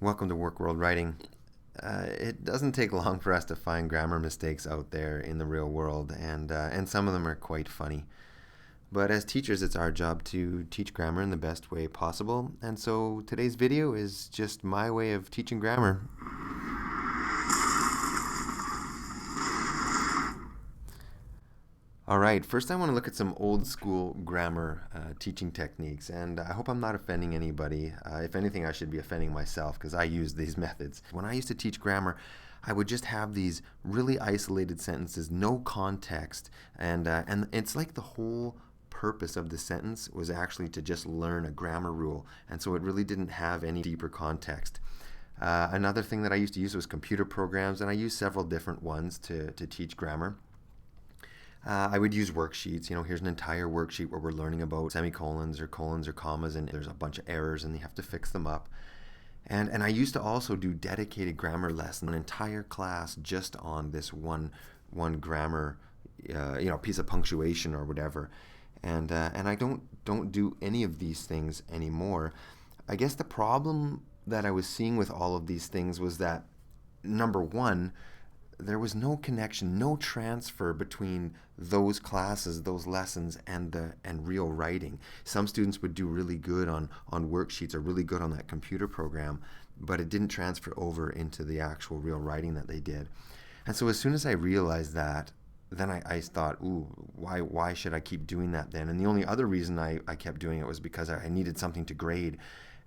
Welcome to Work World Writing. It doesn't take long for us to find grammar mistakes out there in the real world, and some of them are quite funny. But as teachers, it's our job to teach grammar in the best way possible, and so today's video is just my way of teaching grammar. All right, first I want to look at some old school grammar teaching techniques, and I hope I'm not offending anybody. If anything, I should be offending myself because I use these methods. When I used to teach grammar, I would just have these really isolated sentences, no context, and it's like the whole purpose of the sentence was actually to just learn a grammar rule, and so it really didn't have any deeper context. Another thing that I used to use was computer programs, and I used several different ones to teach grammar. I would use worksheets. Here's an entire worksheet where we're learning about semicolons or colons or commas, and there's a bunch of errors, and you have to fix them up. And I used to also do dedicated grammar lessons, an entire class just on this one grammar, piece of punctuation or whatever. And I don't do any of these things anymore. I guess the problem that I was seeing with all of these things was that, number one, there was no connection, no transfer between those classes, those lessons, and real writing. Some students would do really good on worksheets or really good on that computer program, but it didn't transfer over into the actual real writing that they did. And so as soon as I realized that, then I thought, ooh, why should I keep doing that then? And the only other reason I kept doing it was because I needed something to grade.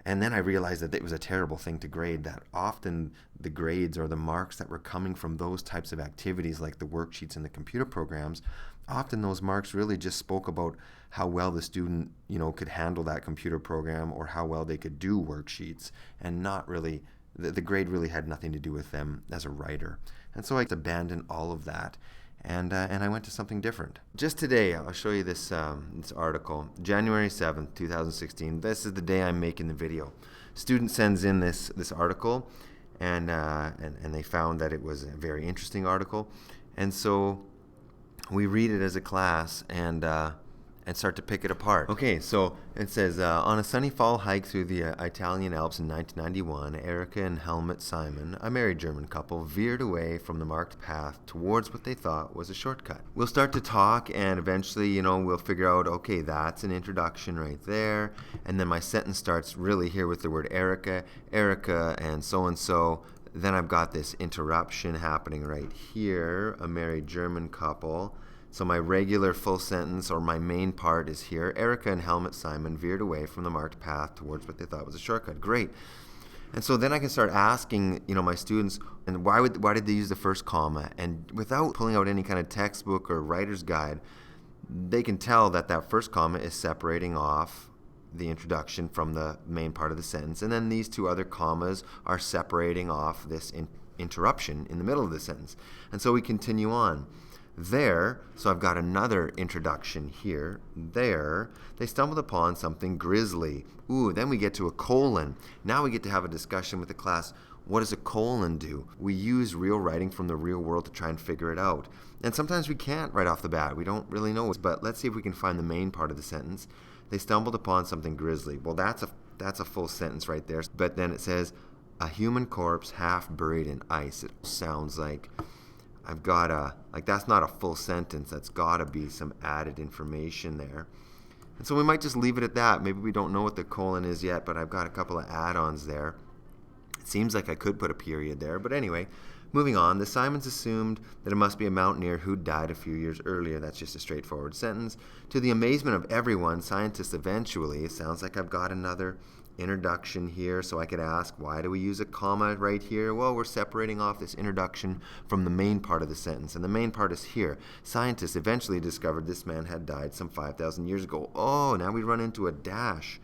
And then I realized that it was a terrible thing to grade, that often the grades or the marks that were coming from those types of activities, like the worksheets and the computer programs, often those marks really just spoke about how well the student, could handle that computer program or how well they could do worksheets, and not really, the grade really had nothing to do with them as a writer. And so I abandoned all of that. And I went to something different. Just today, I'll show you this article, January 7th, 2016. This is the day I'm making the video. Student sends in this article, and they found that it was a very interesting article. And so we read it as a class and start to pick it apart. Okay, so it says, on a sunny fall hike through the Italian Alps in 1991, Erica and Helmut Simon, a married German couple, veered away from the marked path towards what they thought was a shortcut. We'll start to talk, and eventually, we'll figure out, okay, that's an introduction right there, and then my sentence starts really here with the word Erica, and so. Then I've got this interruption happening right here, a married German couple. So my regular full sentence, or my main part, is here. Erica and Helmut Simon veered away from the marked path towards what they thought was a shortcut. Great. And so then I can start asking, my students, and why did they use the first comma? And without pulling out any kind of textbook or writer's guide, they can tell that first comma is separating off the introduction from the main part of the sentence. And then these two other commas are separating off this interruption in the middle of the sentence. And so we continue on. There, so I've got another introduction here. There, they stumbled upon something grisly. Ooh, then we get to a colon. Now we get to have a discussion with the class. What does a colon do? We use real writing from the real world to try and figure it out. And sometimes we can't right off the bat. We don't really know. But let's see if we can find the main part of the sentence. They stumbled upon something grisly. Well, that's a full sentence right there. But then it says, a human corpse half buried in ice. It sounds like I've got that's not a full sentence. That's got to be some added information there. And so we might just leave it at that. Maybe we don't know what the colon is yet, but I've got a couple of add-ons there. It seems like I could put a period there, but anyway, moving on. The Simons assumed that it must be a mountaineer who died a few years earlier. That's just a straightforward sentence. To the amazement of everyone, scientists eventually, it sounds like I've got another introduction here, so I could ask, why do we use a comma right here? Well, we're separating off this introduction from the main part of the sentence, and the main part is here. Scientists eventually discovered this man had died some 5,000 years ago. Oh, now we run into a dash.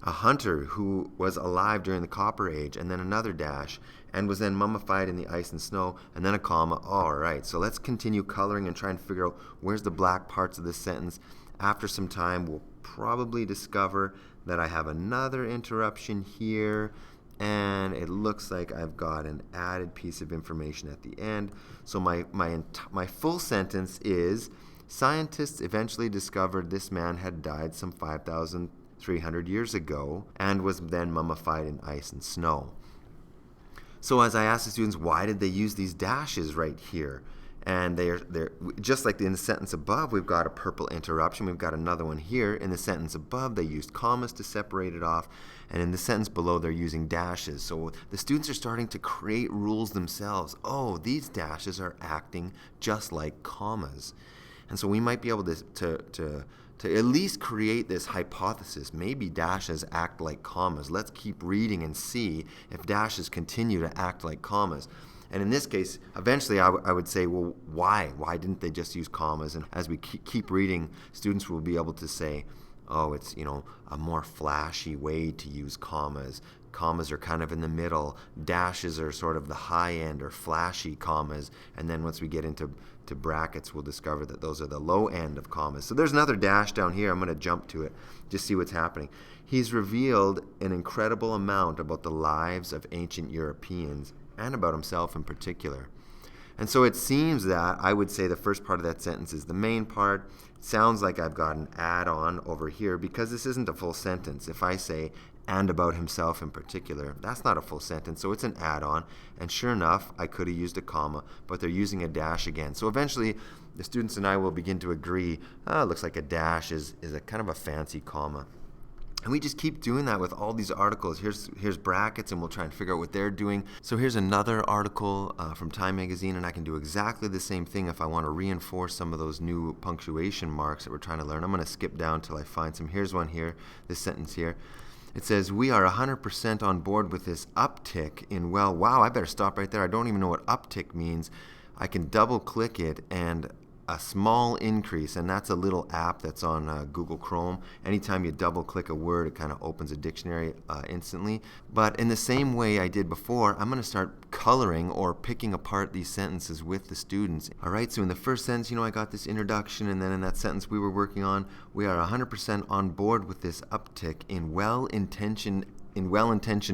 A hunter who was alive during the Copper Age, and then another dash, and was then mummified in the ice and snow, and then a comma. All right, so let's continue coloring and try and figure out where's the black parts of this sentence. After some time, we'll probably discover that I have another interruption here, and it looks like I've got an added piece of information at the end. So my full sentence is, scientists eventually discovered this man had died some 300 years ago and was then mummified in ice and snow. So as I asked the students, why did they use these dashes right here? And they're just like in the sentence above, we've got a purple interruption. We've got another one here. In the sentence above, they used commas to separate it off. And in the sentence below, they're using dashes. So the students are starting to create rules themselves. Oh, these dashes are acting just like commas. And so we might be able to at least create this hypothesis. Maybe dashes act like commas. Let's keep reading and see if dashes continue to act like commas. And in this case, eventually I would say, well, why? Why didn't they just use commas? And as we keep reading, students will be able to say, oh, it's, a more flashy way to use commas. Commas are kind of in the middle. Dashes are sort of the high end or flashy commas. And then once we get into brackets, we'll discover that those are the low end of commas. So there's another dash down here. I'm going to jump to it, just see what's happening. He's revealed an incredible amount about the lives of ancient Europeans and about himself in particular. And so it seems that I would say the first part of that sentence is the main part. It sounds like I've got an add-on over here because this isn't a full sentence. If I say, and about himself in particular, that's not a full sentence, so it's an add-on. And sure enough, I could have used a comma, but they're using a dash again. So eventually, the students and I will begin to agree, it looks like a dash is a kind of a fancy comma. And we just keep doing that with all these articles. Here's brackets, and we'll try and figure out what they're doing. So here's another article from Time Magazine, and I can do exactly the same thing if I want to reinforce some of those new punctuation marks that we're trying to learn. I'm going to skip down till I find some. Here's one here, this sentence here. It says, we are 100% on board with this uptick in, wow, I better stop right there. I don't even know what uptick means. I can double click it and a small increase, and that's a little app that's on Google Chrome. Anytime you double click a word, it kind of opens a dictionary instantly. But in the same way I did before, I'm going to start coloring or picking apart these sentences with the students. All right, so in the first sentence, I got this introduction, and then in that sentence we were working on, we are 100% on board with this uptick in well-intentioned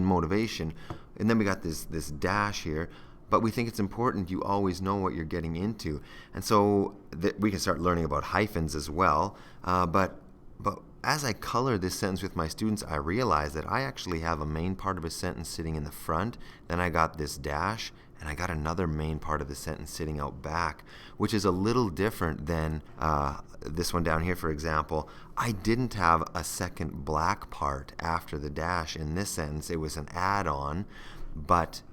motivation. And then we got this dash here. But we think it's important you always know what you're getting into. And so we can start learning about hyphens as well. But as I color this sentence with my students, I realize that I actually have a main part of a sentence sitting in the front. Then I got this dash, and I got another main part of the sentence sitting out back, which is a little different than this one down here, for example. I didn't have a second black part after the dash in this sentence. It was an add-on, but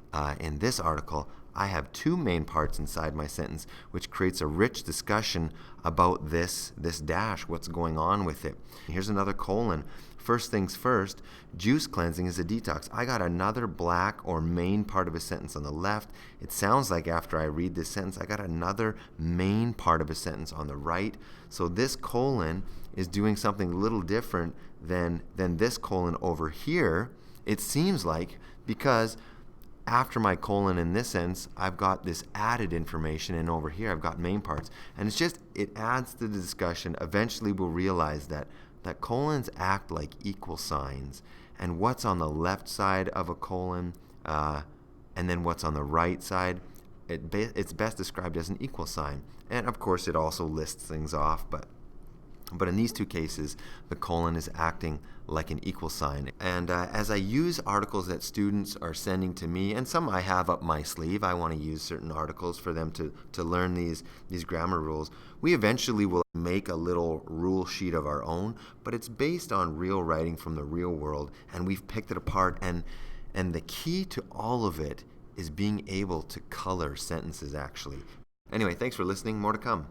in this article, I have two main parts inside my sentence, which creates a rich discussion about this dash, what's going on with it. Here's another colon. First things first, juice cleansing is a detox. I got another black or main part of a sentence on the left. It sounds like after I read this sentence, I got another main part of a sentence on the right. So this colon is doing something a little different than this colon over here, it seems like, because after my colon in this sentence, I've got this added information, and over here I've got main parts. And it adds to the discussion. Eventually we'll realize that colons act like equal signs, and what's on the left side of a colon and then what's on the right side, it's best described as an equal sign. And of course it also lists things off, but in these two cases, the colon is acting like an equal sign. And as I use articles that students are sending to me, and some I have up my sleeve, I want to use certain articles for them to learn these grammar rules, we eventually will make a little rule sheet of our own, but it's based on real writing from the real world, and we've picked it apart. And the key to all of it is being able to color sentences, actually. Anyway, thanks for listening. More to come.